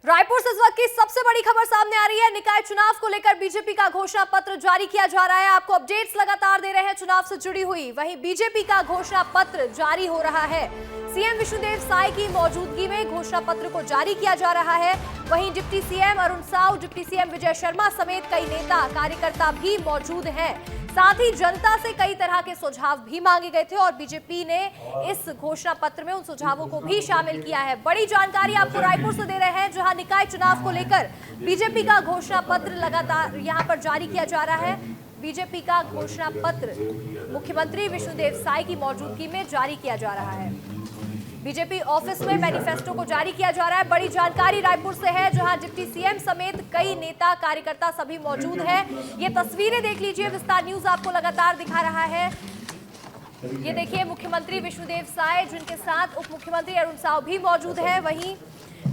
रायपुर से इस वक्त की सबसे बड़ी खबर सामने आ रही है। निकाय चुनाव को लेकर बीजेपी का घोषणा पत्र जारी किया जा रहा है। आपको अपडेट्स लगातार दे रहे हैं चुनाव से जुड़ी हुई। वहीं बीजेपी का घोषणा पत्र जारी हो रहा है। सीएम विष्णुदेव साय की मौजूदगी में घोषणा पत्र को जारी किया जा रहा है। वहीं deputy CM Arun Sao, deputy CM Vijay Sharma समेत कई नेता कार्यकर्ता भी मौजूद हैं। साथ ही जनता से कई तरह के सुझाव भी मांगे गए थे और बीजेपी ने इस घोषणा पत्र में उन सुझावों को भी शामिल किया है। बड़ी जानकारी आपको रायपुर से दे रहे हैं, जहां निकाय चुनाव को लेकर बीजेपी का घोषणा पत्र लगातार यहां पर जारी किया जा रहा है। बीजेपी का घोषणा पत्र मुख्यमंत्री विष्णुदेव साय की मौजूदगी में जारी किया जा रहा है। बीजेपी ऑफिस में मैनिफेस्टो को जारी किया जा रहा है। बड़ी जानकारी रायपुर से है, जहां डिप्टी सीएम समेत कई नेता कार्यकर्ता सभी मौजूद हैं। ये तस्वीरें देख लीजिए, विस्तार न्यूज आपको लगातार दिखा रहा है। ये देखिए मुख्यमंत्री विष्णुदेव साय, जिनके साथ उप मुख्यमंत्री अरुण साव भी मौजूद है। वहीं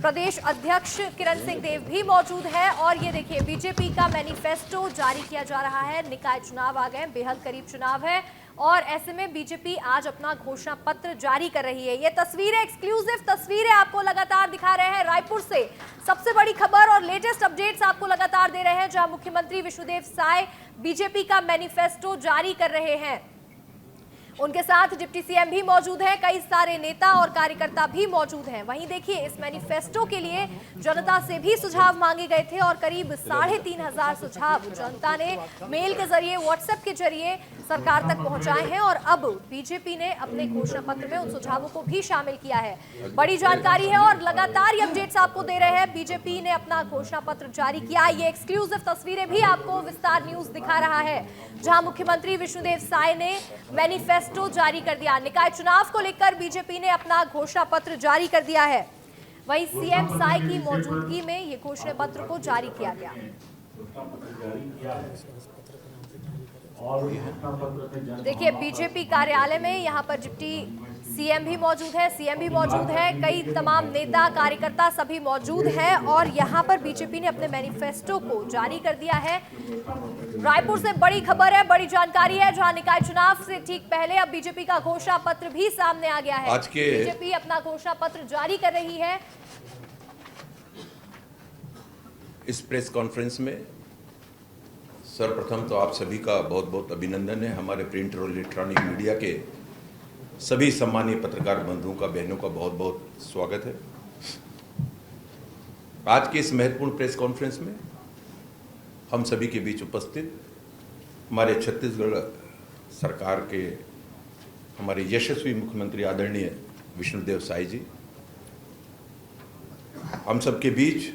प्रदेश अध्यक्ष किरण सिंह देव भी मौजूद है। और ये देखिए बीजेपी का मैनिफेस्टो जारी किया जा रहा है। निकाय चुनाव आ गए, बेहद करीब चुनाव है और ऐसे में बीजेपी आज अपना घोषणा पत्र जारी कर रही है। ये तस्वीरें, एक्सक्लूसिव तस्वीरें आपको लगातार दिखा रहे हैं रायपुर से। सबसे बड़ी खबर और लेटेस्ट अपडेट्स आपको लगातार दे रहे हैं, जहां मुख्यमंत्री विष्णुदेव साय बीजेपी का मैनिफेस्टो जारी कर रहे हैं। उनके साथ डिप्टी सीएम भी मौजूद हैं, कई सारे नेता और कार्यकर्ता भी मौजूद हैं। वहीं देखिए इस मैनिफेस्टो के लिए जनता से भी सुझाव मांगे गए थे और करीब 3500 सुझाव जनता ने मेल के जरिए, व्हाट्सएप के जरिए सरकार तक पहुंचाए हैं और अब बीजेपी ने अपने घोषणा पत्र में उन सुझावों को भी शामिल किया है। बड़ी जानकारी है और लगातार ये अपडेट्स आपको दे रहे हैं। बीजेपी ने अपना घोषणा पत्र जारी किया। ये एक्सक्लूसिव तस्वीरें भी आपको विस्तार न्यूज दिखा रहा है, जहां मुख्यमंत्री विष्णुदेव साय ने मैनिफेस्टो जारी कर दिया। निकाय चुनाव को लेकर बीजेपी ने अपना घोषणा पत्र जारी कर दिया है। वहीं सीएम साय की मौजूदगी में ये घोषणा पत्र को जारी किया गया। देखिए बीजेपी कार्यालय में यहाँ पर डिप्टी सीएम भी मौजूद है, सीएम भी मौजूद है, कई तमाम नेता कार्यकर्ता सभी मौजूद हैं और यहाँ पर बीजेपी ने अपने मैनिफेस्टो को जारी कर दिया है। रायपुर से बड़ी खबर है, बड़ी जानकारी है, जहां निकाय चुनाव से ठीक पहले अब बीजेपी का घोषणा पत्र भी सामने आ गया है। आज के बीजेपी अपना घोषणा पत्र जारी कर रही है। इस प्रेस कॉन्फ्रेंस में सर्वप्रथम तो आप सभी का बहुत बहुत अभिनंदन है। हमारे प्रिंट और इलेक्ट्रॉनिक मीडिया के सभी सम्मानीय पत्रकार बंधुओं का, बहनों का बहुत बहुत स्वागत है। आज के इस महत्वपूर्ण प्रेस कॉन्फ्रेंस में हम सभी के बीच उपस्थित हमारे छत्तीसगढ़ सरकार के हमारे यशस्वी मुख्यमंत्री आदरणीय विष्णुदेव साय जी, हम सबके बीच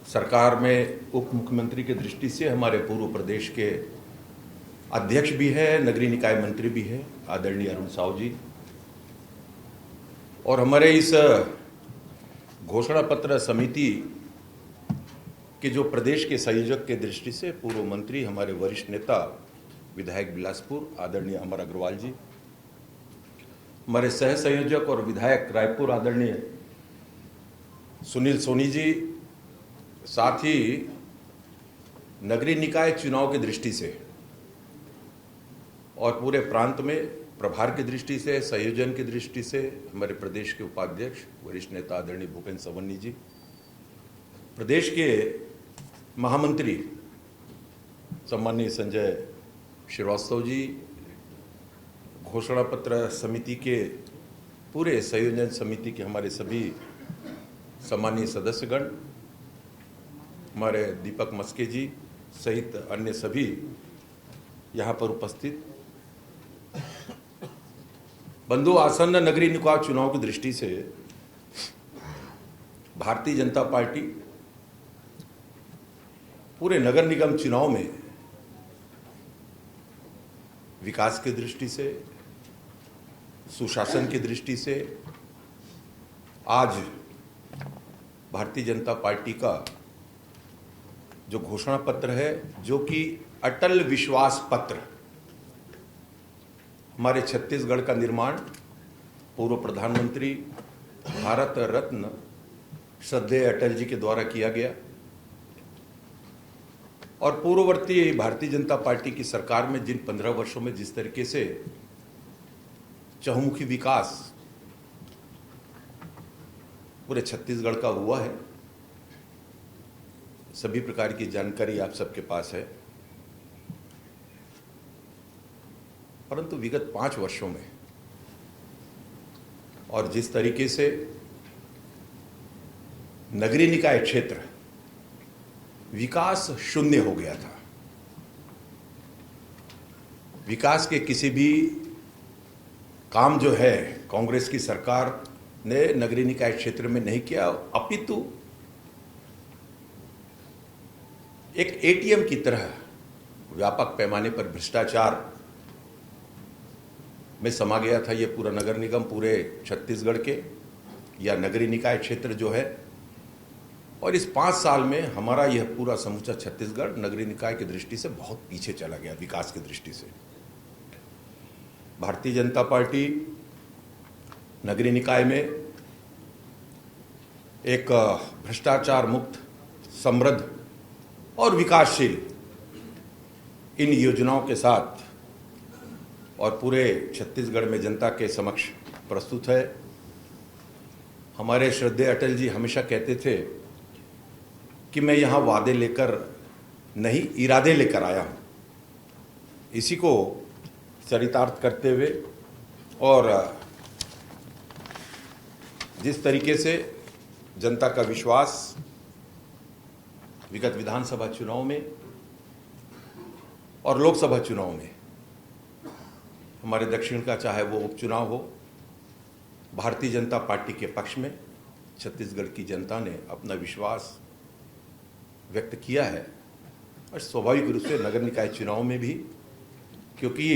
सरकार में उप मुख्यमंत्री की दृष्टि से हमारे पूर्व प्रदेश के अध्यक्ष भी है, नगरीय निकाय मंत्री भी है आदरणीय अरुण साव जी, और हमारे इस घोषणा पत्र समिति के जो प्रदेश के संयोजक के दृष्टि से पूर्व मंत्री, हमारे वरिष्ठ नेता विधायक बिलासपुर आदरणीय अमर अग्रवाल जी, हमारे सह संयोजक और विधायक रायपुर आदरणीय सुनील सोनी जी, साथ ही नगरीय निकाय चुनाव की दृष्टि से और पूरे प्रांत में प्रभार की दृष्टि से, संयोजन की दृष्टि से हमारे प्रदेश के उपाध्यक्ष वरिष्ठ नेता आदरणीय भूपेंद्र सवन्नी जी, प्रदेश के महामंत्री सम्माननीय संजय श्रीवास्तव जी, घोषणा पत्र समिति के पूरे संयोजन समिति के हमारे सभी सम्मानीय सदस्यगण, हमारे दीपक मस्के जी सहित अन्य सभी यहाँ पर उपस्थित बंधु, आसन्न नगरीय निकाय चुनाव की दृष्टि से भारतीय जनता पार्टी पूरे नगर निगम चुनाव में विकास की दृष्टि से, सुशासन की दृष्टि से आज भारतीय जनता पार्टी का जो घोषणा पत्र है, जो कि अटल विश्वास पत्र, हमारे छत्तीसगढ़ का निर्माण पूर्व प्रधानमंत्री भारत रत्न श्रद्धेय अटल जी के द्वारा किया गया और पूर्ववर्ती भारतीय जनता पार्टी की सरकार में जिन 15 वर्षों में जिस तरीके से चहुमुखी विकास पूरे छत्तीसगढ़ का हुआ है, सभी प्रकार की जानकारी आप सबके पास है, परंतु विगत 5 वर्षों में और जिस तरीके से नगरीय निकाय क्षेत्र विकास शून्य हो गया था, विकास के किसी भी काम जो है कांग्रेस की सरकार ने नगरीय निकाय क्षेत्र में नहीं किया, अपितु एक एटीएम की तरह व्यापक पैमाने पर भ्रष्टाचार में समा गया था ये पूरा नगर निगम, पूरे छत्तीसगढ़ के या नगरीय निकाय क्षेत्र जो है। और इस 5 साल में हमारा यह पूरा समूचा छत्तीसगढ़ नगरीय निकाय की दृष्टि से बहुत पीछे चला गया, विकास की दृष्टि से। भारतीय जनता पार्टी नगरीय निकाय में एक भ्रष्टाचार मुक्त, समृद्ध और विकासशील इन योजनाओं के साथ और पूरे छत्तीसगढ़ में जनता के समक्ष प्रस्तुत है। हमारे श्रद्धेय अटल जी हमेशा कहते थे कि मैं यहाँ वादे लेकर नहीं, इरादे लेकर आया हूँ। इसी को चरितार्थ करते हुए और जिस तरीके से जनता का विश्वास विगत विधानसभा चुनाव में और लोकसभा चुनाव में, हमारे दक्षिण का चाहे वो उपचुनाव हो, भारतीय जनता पार्टी के पक्ष में छत्तीसगढ़ की जनता ने अपना विश्वास व्यक्त किया है। और स्वाभाविक रूप से नगर निकाय चुनाव में भी, क्योंकि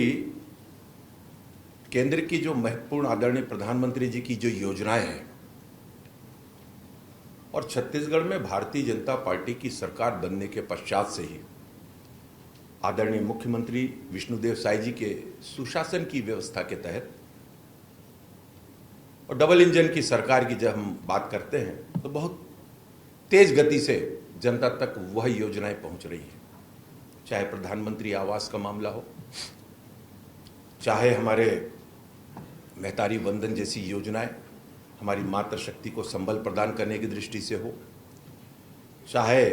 केंद्र की जो महत्वपूर्ण आदरणीय प्रधानमंत्री जी की जो योजनाएं हैं और छत्तीसगढ़ में भारतीय जनता पार्टी की सरकार बनने के पश्चात से ही आदरणीय मुख्यमंत्री विष्णुदेव साय जी के सुशासन की व्यवस्था के तहत और डबल इंजन की सरकार की जब हम बात करते हैं तो बहुत तेज गति से जनता तक वह योजनाएं पहुंच रही हैं। चाहे प्रधानमंत्री आवास का मामला हो, चाहे हमारे महतारी वंदन जैसी योजनाएं हमारी मातृशक्ति को संबल प्रदान करने की दृष्टि से हो, चाहे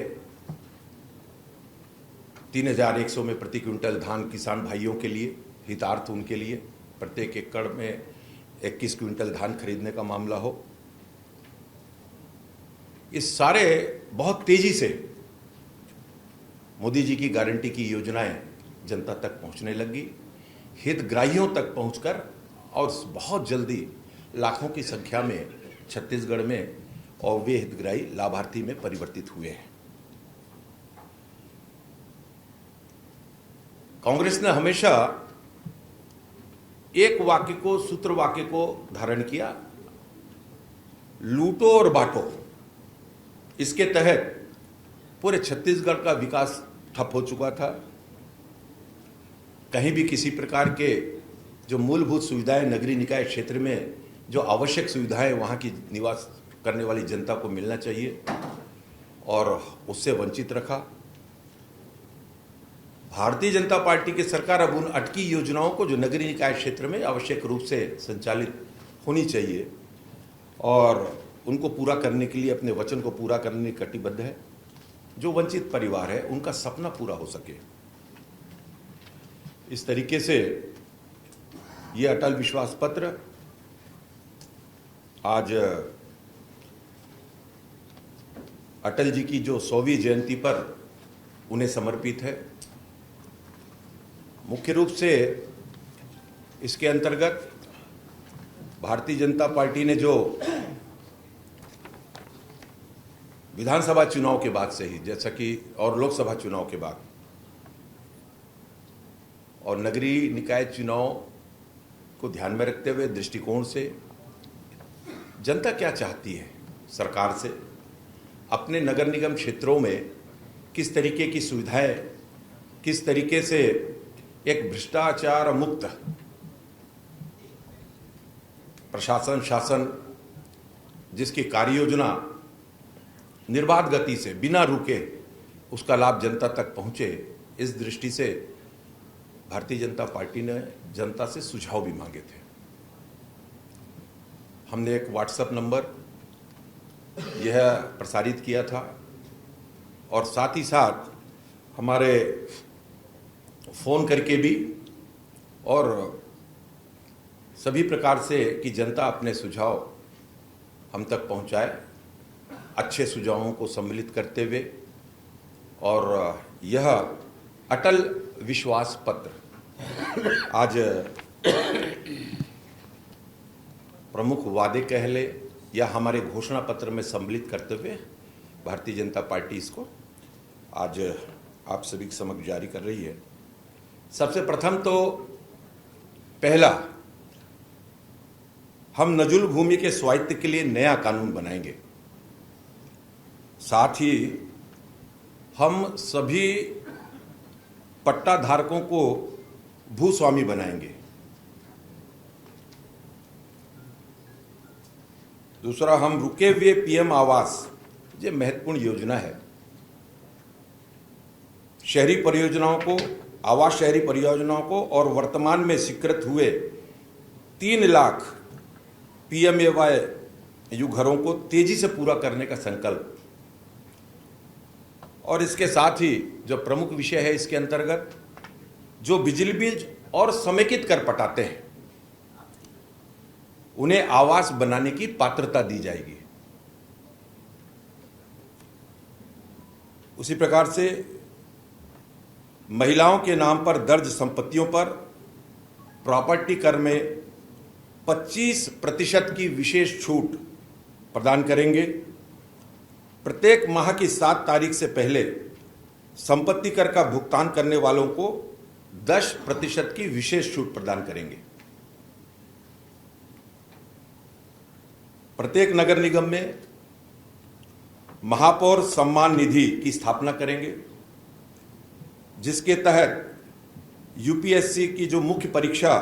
3100 में प्रति क्विंटल धान किसान भाइयों के लिए हितार्थ, उनके लिए प्रत्येक एकड़ में 21 क्विंटल धान खरीदने का मामला हो, इस सारे बहुत तेजी से मोदी जी की गारंटी की योजनाएं जनता तक पहुंचने लगी, हितग्राहियों तक पहुंचकर, और बहुत जल्दी लाखों की संख्या में छत्तीसगढ़ में और वे हितग्राही लाभार्थी में परिवर्तित हुए हैं। कांग्रेस ने हमेशा एक वाक्य को, सूत्र वाक्य को धारण किया, लूटो और बांटो। इसके तहत पूरे छत्तीसगढ़ का विकास ठप हो चुका था। कहीं भी किसी प्रकार के जो मूलभूत सुविधाएं नगरीय निकाय क्षेत्र में, जो आवश्यक सुविधाएं वहां की निवास करने वाली जनता को मिलना चाहिए, और उससे वंचित रखा। भारतीय जनता पार्टी की सरकार अब उन अटकी योजनाओं को जो नगरीय निकाय क्षेत्र में आवश्यक रूप से संचालित होनी चाहिए और उनको पूरा करने के लिए, अपने वचन को पूरा करने के कटिबद्ध है। जो वंचित परिवार है उनका सपना पूरा हो सके, इस तरीके से ये अटल विश्वास पत्र आज अटल जी की जो 100वीं जयंती पर उन्हें समर्पित है। मुख्य रूप से इसके अंतर्गत भारतीय जनता पार्टी ने जो विधानसभा चुनाव के बाद से ही, जैसा कि और लोकसभा चुनाव के बाद और नगरीय निकाय चुनाव को ध्यान में रखते हुए दृष्टिकोण से जनता क्या चाहती है सरकार से, अपने नगर निगम क्षेत्रों में किस तरीके की सुविधाएं, किस तरीके से एक भ्रष्टाचार मुक्त प्रशासन, शासन, जिसकी कार्य योजना निर्बाध गति से बिना रुके उसका लाभ जनता तक पहुंचे, इस दृष्टि से भारतीय जनता पार्टी ने जनता से सुझाव भी मांगे थे। हमने एक व्हाट्सएप नंबर यह प्रसारित किया था और साथ ही साथ हमारे फ़ोन करके भी और सभी प्रकार से कि जनता अपने सुझाव हम तक पहुंचाए, अच्छे सुझावों को सम्मिलित करते हुए। और यह अटल विश्वास पत्र आज प्रमुख वादे कह ले या हमारे घोषणा पत्र में सम्मिलित करते हुए भारतीय जनता पार्टी इसको आज आप सभी के समक्ष जारी कर रही है। सबसे प्रथम तो पहला, हम नजुल भूमि के स्वायत्त के लिए नया कानून बनाएंगे। साथ ही हम सभी पट्टा धारकों को भूस्वामी बनाएंगे। दूसरा, हम रुके हुए पीएम आवास, ये महत्वपूर्ण योजना है, शहरी परियोजनाओं को, आवास शहरी परियोजनाओं को और वर्तमान में स्वीकृत हुए 3 लाख पीएमएवाई यू घरों को तेजी से पूरा करने का संकल्प। और इसके साथ ही जो प्रमुख विषय है इसके अंतर्गत, जो बिजली बिल और समेकित कर पटाते हैं उन्हें आवास बनाने की पात्रता दी जाएगी। उसी प्रकार से महिलाओं के नाम पर दर्ज संपत्तियों पर प्रॉपर्टी कर में 25% की विशेष छूट प्रदान करेंगे। प्रत्येक माह की 7 तारीख से पहले संपत्ति कर का भुगतान करने वालों को 10% की विशेष छूट प्रदान करेंगे। प्रत्येक नगर निगम में महापौर सम्मान निधि की स्थापना करेंगे, जिसके तहत यूपीएससी की जो मुख्य परीक्षा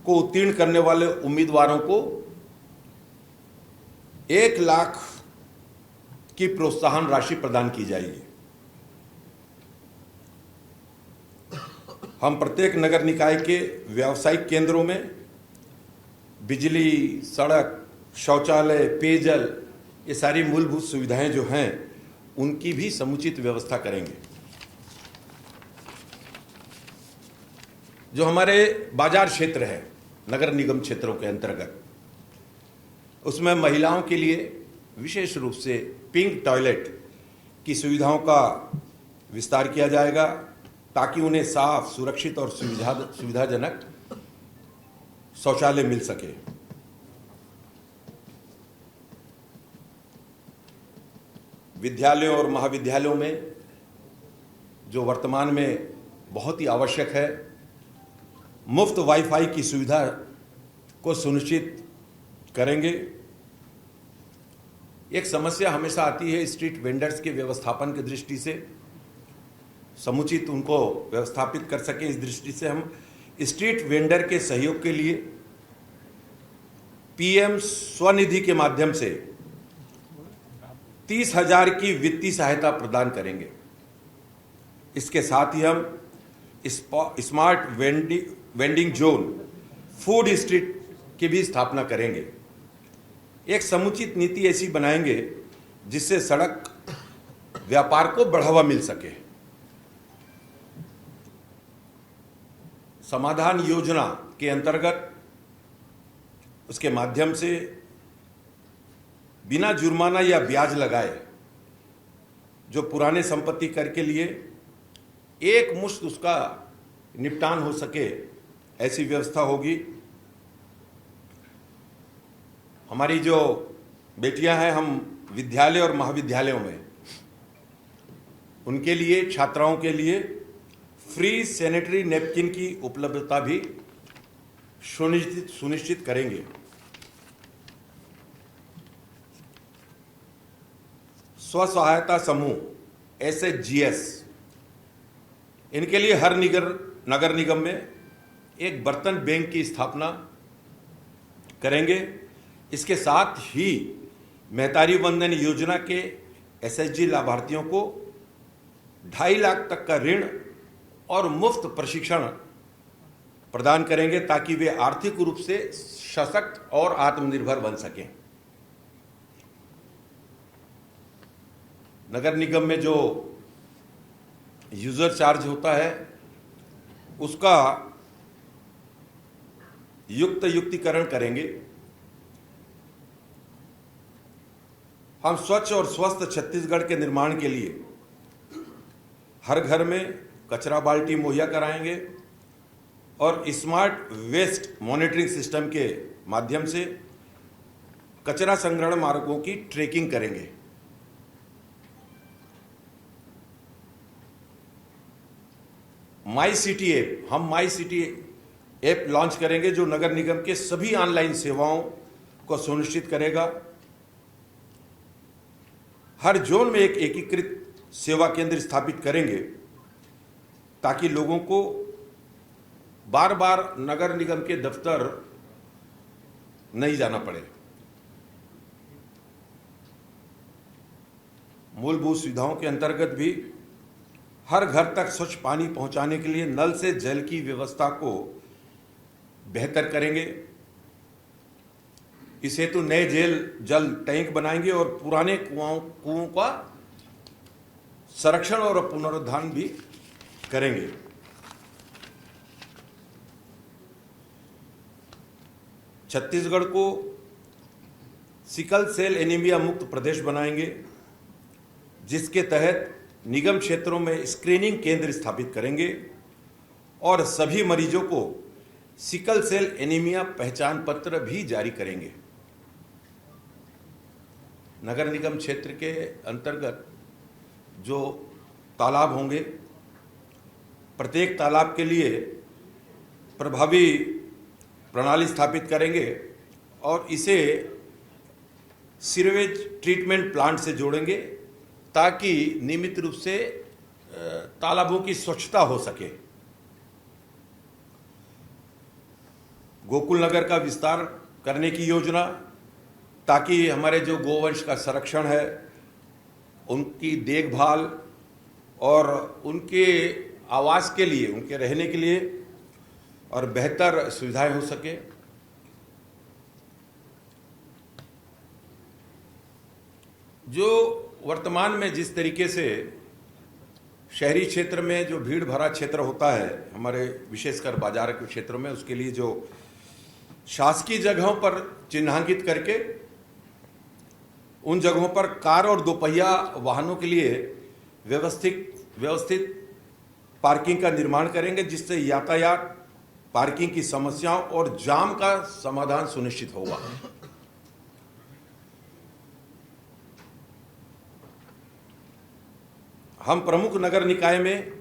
को उत्तीर्ण करने वाले उम्मीदवारों को 1 लाख की प्रोत्साहन राशि प्रदान की जाएगी। हम प्रत्येक नगर निकाय के व्यावसायिक केंद्रों में बिजली, सड़क, शौचालय, पेयजल, ये सारी मूलभूत सुविधाएं जो हैं उनकी भी समुचित व्यवस्था करेंगे। जो हमारे बाजार क्षेत्र है नगर निगम क्षेत्रों के अंतर्गत, उसमें महिलाओं के लिए विशेष रूप से पिंक टॉयलेट की सुविधाओं का विस्तार किया जाएगा, ताकि उन्हें साफ, सुरक्षित और सुविधाजनक शौचालय मिल सके। विद्यालयों और महाविद्यालयों में जो वर्तमान में बहुत ही आवश्यक है, मुफ्त वाईफाई की सुविधा को सुनिश्चित करेंगे। एक समस्या हमेशा आती है स्ट्रीट वेंडर्स के व्यवस्थापन की दृष्टि से, समुचित उनको व्यवस्थापित कर सके, इस दृष्टि से हम स्ट्रीट वेंडर के सहयोग के लिए पीएम स्वनिधि के माध्यम से 30,000 की वित्तीय सहायता प्रदान करेंगे। इसके साथ ही हम smart vending zone, food street की भी स्थापना करेंगे। एक समुचित नीति ऐसी बनाएंगे जिससे सड़क व्यापार को बढ़ावा मिल सके। समाधान योजना के अंतर्गत उसके माध्यम से बिना जुर्माना या ब्याज लगाए जो पुराने संपत्ति कर के लिए एक मुश्त उसका निपटान हो सके, ऐसी व्यवस्था होगी। हमारी जो बेटियां हैं, हम विद्यालय और महाविद्यालयों में उनके लिए, छात्राओं के लिए फ्री सैनिटरी नैपकिन की उपलब्धता भी सुनिश्चित करेंगे। स्व सहायता समूह SHGs, इनके लिए हर नगर निगम में एक बर्तन बैंक की स्थापना करेंगे। इसके साथ ही महतारी वंदन योजना के SHG लाभार्थियों को 2.5 लाख तक का ऋण और मुफ्त प्रशिक्षण प्रदान करेंगे, ताकि वे आर्थिक रूप से सशक्त और आत्मनिर्भर बन सकें। नगर निगम में जो यूजर चार्ज होता है उसका युक्तिकरण करेंगे। हम स्वच्छ और स्वस्थ छत्तीसगढ़ के निर्माण के लिए हर घर में कचरा बाल्टी मुहैया कराएंगे और स्मार्ट वेस्ट मॉनिटरिंग सिस्टम के माध्यम से कचरा संग्रहण मार्गों की ट्रैकिंग करेंगे। माई सिटी ऐप, हम माई सिटी ऐप लॉन्च करेंगे जो नगर निगम के सभी ऑनलाइन सेवाओं को सुनिश्चित करेगा। हर जोन में एक एकीकृत सेवा केंद्र स्थापित करेंगे ताकि लोगों को बार बार नगर निगम के दफ्तर नहीं जाना पड़े। मूलभूत सुविधाओं के अंतर्गत भी हर घर तक स्वच्छ पानी पहुंचाने के लिए नल से जल की व्यवस्था को बेहतर करेंगे। इस हेतु नए जल टैंक बनाएंगे और पुराने कुओं का संरक्षण और पुनरुद्धार भी करेंगे। छत्तीसगढ़ को सिकल सेल एनीमिया मुक्त प्रदेश बनाएंगे, जिसके तहत निगम क्षेत्रों में स्क्रीनिंग केंद्र स्थापित करेंगे और सभी मरीजों को सिकल सेल एनीमिया पहचान पत्र भी जारी करेंगे। नगर निगम क्षेत्र के अंतर्गत जो तालाब होंगे, प्रत्येक तालाब के लिए प्रभावी प्रणाली स्थापित करेंगे और इसे सीवेज ट्रीटमेंट प्लांट से जोड़ेंगे ताकि नियमित रूप से तालाबों की स्वच्छता हो सके। गोकुल नगर का विस्तार करने की योजना, ताकि हमारे जो गोवंश का संरक्षण है, उनकी देखभाल और उनके आवास के लिए, उनके रहने के लिए और बेहतर सुविधाएं हो सके। जो वर्तमान में जिस तरीके से शहरी क्षेत्र में जो भीड़ भरा क्षेत्र होता है, हमारे विशेषकर बाजार के क्षेत्रों में, उसके लिए जो शासकीय जगहों पर चिन्हांकित करके उन जगहों पर कार और दोपहिया वाहनों के लिए व्यवस्थित पार्किंग का निर्माण करेंगे, जिससे यातायात, पार्किंग की समस्याओं और जाम का समाधान सुनिश्चित होगा। हम प्रमुख नगर निकाय में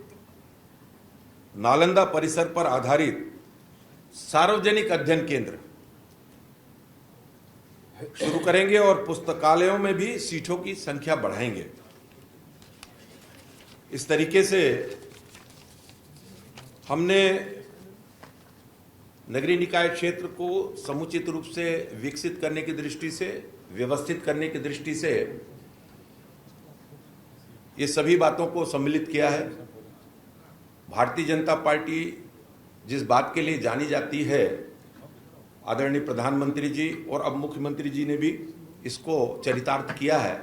नालंदा परिसर पर आधारित सार्वजनिक अध्ययन केंद्र शुरू करेंगे और पुस्तकालयों में भी सीटों की संख्या बढ़ाएंगे। इस तरीके से हमने नगरीय निकाय क्षेत्र को समुचित रूप से विकसित करने की दृष्टि से, व्यवस्थित करने की दृष्टि से ये सभी बातों को सम्मिलित किया है। भारतीय जनता पार्टी जिस बात के लिए जानी जाती है, आदरणीय प्रधानमंत्री जी और अब मुख्यमंत्री जी ने भी इसको चरितार्थ किया है